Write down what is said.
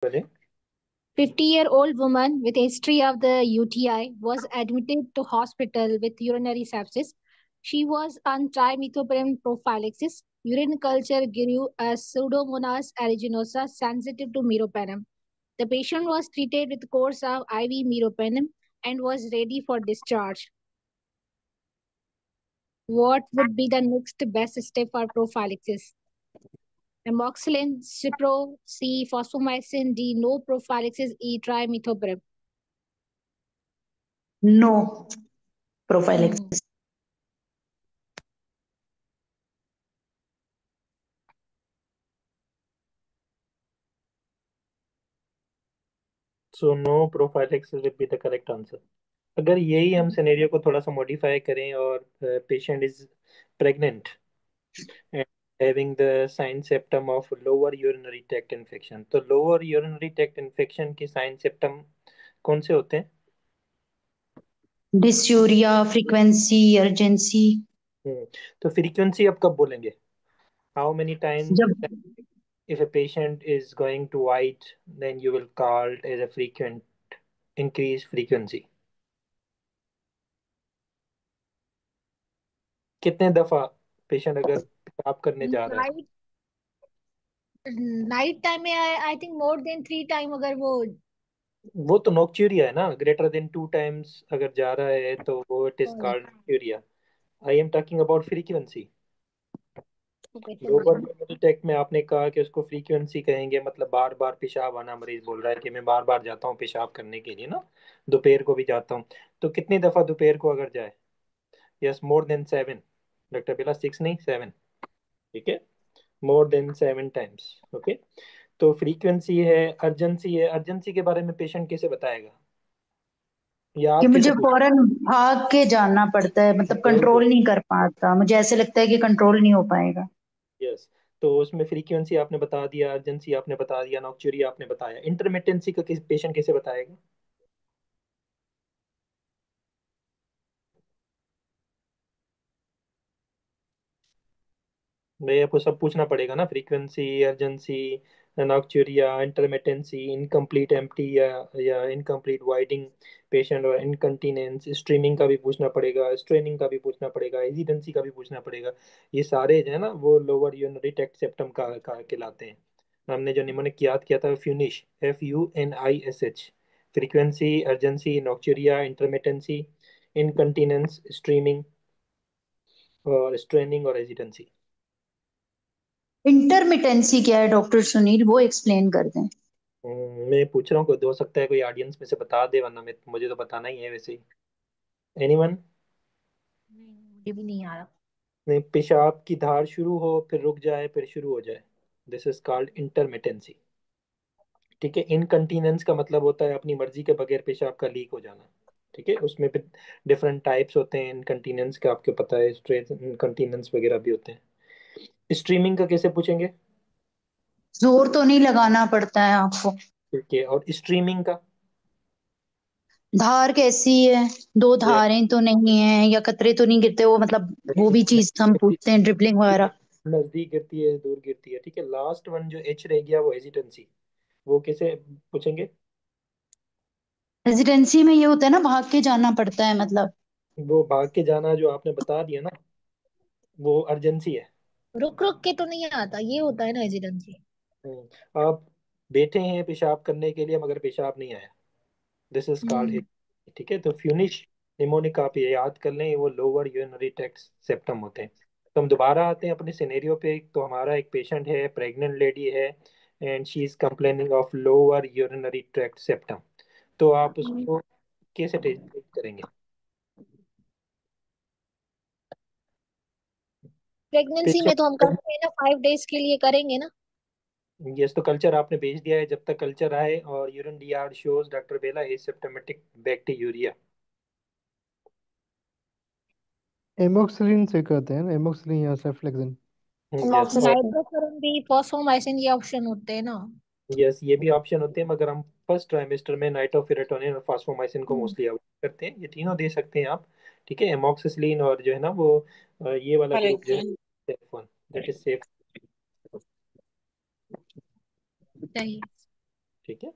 बोले। 50-year-old woman with a history of the UTI was admitted to hospital with urinary sepsis. She was on trimethoprim prophylaxis. Urine culture grew as Pseudomonas aeruginosa sensitive to meropenem. The patient was treated with course of IV meropenem and was ready for discharge. What would be the next best step for prophylaxis? Amoxicillin, Cipro, C, fosfomycin, D, no prophylaxis, E, trimethoprim. No prophylaxis. So no prophylaxis will be the correct answer. अगर यही हम scenario को थोड़ा सा modify करें और patient is pregnant and having the sign symptom of lower urinary tract infection, तो lower urinary tract infection के साइन सिम्टम कौन से होते हैं? Dysuria, frequency, urgency. हम्म, तो फ्रीक्वेंसी आप कब बोलेंगे? How many time? जब if a patient is going to white, then you will call it as a frequent increased frequency. कितने दफा पेशेंट अगर पेशाब करने जा रहा है? नाइट नाइट टाइम में I think more than 3 time अगर वो। वो तो नोक्चूरिया है ना, ग्रेटर देन 2 टाइम्स अगर जा रहा है तो वो it is okay called nocturia. I am talking about frequency. Lower चलिए। यूरिनरी ट्रैक्ट में आपने कहा कि उसको फ्रीक्वेंसी कहेंगे, मतलब बार बार पेशाब आना। मरीज बोल रहा है कि मैं बार बार जाता हूँ पेशाब करने के लिए ना, दोपहर को भी जाता हूँ। तो कितनी दफा दोपहर को अगर जाए? Yes, more than 7। डॉक्टर बेला 6 नहीं 7। ठीक है, मोर देन 7 टाइम्स। ओके, तो फ्रीक्वेंसी है, अर्जेंसी है। अर्जेंसी के बारे में पेशेंट कैसे बताएगा, या कि आप कैसे मुझे पूछ? फौरन भाग के जाना पड़ता है, मतलब वेरी गुड। कंट्रोल नहीं कर पाता, मुझे ऐसे लगता है कि कंट्रोल नहीं हो पाएगा। यस, तो उसमें फ्रीक्वेंसी आपने बता दिया, अर्जेंसी आपने बता दिया, नॉक्चुरी आपने बताया। इंटरमिटेंसी का किस पेशेंट कैसे बताएगा? भाई आपको सब पूछना पड़ेगा ना, फ्रीक्वेंसी, अर्जेंसी, नॉक्चुरिया, इंटरमिटेंसी, इनकम्प्लीट एम्प्टी या इनकम्प्लीट वाइडिंग पेशेंट, और इनकंटीनेंस, स्ट्रीमिंग का भी पूछना पड़ेगा, स्ट्रेनिंग का भी पूछना पड़ेगा, एजिडेंसी का भी पूछना पड़ेगा। ये सारे जो है ना वो लोअर यूरिनरी ट्रैक्ट सेप्टम का कहलाते हैं। हमने जो निमोनिक याद किया था, फ्यूनिश, FUNISH। फ्रीक्वेंसी, अर्जेंसी, नॉक्चुरिया, इंटरमिटेंसी, इनकंटीनेंस, स्ट्रीमिंग और स्ट्रेनिंग और एजिडेंसी। इंटरमिटेंसी क्या है डॉक्टर सुनील, वो एक्सप्लेन कर दें। मैं पूछ रहा हूँ, कोई हो सकता है कोई ऑडियंस में से बता दे, वरना मैं मुझे तो बताना ही है वैसे ही। एनीवन? नहीं मुझे भी नहीं आ रहा। नहीं, पेशाब की धार शुरू हो फिर रुक जाए फिर शुरू हो जाए, दिस इज कॉल्ड इंटरमिटेंसी। ठीक है, इनकंटीनेंस का मतलब होता है अपनी मर्जी के बगैर पेशाब का लीक हो जाना। ठीक है, उसमें फिर डिफरेंट टाइप्स होते हैं इनकंटीनेंस के, आपको पता है, स्ट्रेट इनकंटीनेंस वगैरह भी होते हैं। स्ट्रीमिंग का कैसे पूछेंगे? जोर तो नहीं लगाना पड़ता है आपको। ठीक है, और स्ट्रीमिंग का? धार कैसी है, दो धारें तो नहीं है, या कतरे तो नहीं गिरते, वो मतलब वो भी चीज हम पूछते हैं, ड्रिबलिंग वगैरह। नजदीक गिरती है दूर गिरती है। ठीक है, लास्ट वन जो एच रह गया वो हेजिटेंसी, वो कैसे पूछेंगे? रेजिडेंसी में ये होता है ना, भाग के जाना पड़ता है मतलब। वो भाग के जाना जो आपने बता दिया ना, वो अर्जेंसी है। रुक रुक के तो नहीं आता, ये होता है ना एजिडेंसी। आप बैठे हैं पेशाब करने के लिए मगर पेशाब नहीं आया, this is called hmm. Hit. ठीक है, तो फ्यूनिश निमोनिक आप ये याद कर लें, वो लोअर यूरिनरी ट्रैक्ट सेप्टम होते हैं। तो हम दोबारा आते हैं अपने सिनेरियो पे। तो हमारा एक पेशेंट है, प्रेग्नेंट लेडी है, and she is complaining of lower urinary tract septum. तो आप उसको कैसे ट्रीट करेंगे? प्रेगनेंसी में तो हम पेशेंट, करते हैं ना, 5 डेज के लिए करेंगे ना। यस, तो कल्चर आपने भेज दिया है। जब तक कल्चर आए और यूरिन डीआर शोज डॉक्टर बेला एसिम्प्टोमेटिक बैक्टीरिया। एमोक्सिलिन से कहते हैं ना, एमोक्सिलिन या सेफ्लेक्सिन। यस, और नाइट्रोफेरन भी, फॉस्फोमाइसिन, ये ऑप्शन होते हैं ना। यस ये भी ऑप्शन होते हैं, मगर हम फर्स्ट ट्राइमेस्टर में नाइट्रोफेरेटोनिन और फास्फोमाइसिन को हम्म। मोस्टली अवॉइड करते हैं। ये तीनों दे सकते हैं आप। ठीक है, एमोक्सिसिलिन और जो है ना वो ये वाला ग्रुप जो है correct. Safe one, that is safe. सही। ठीक है।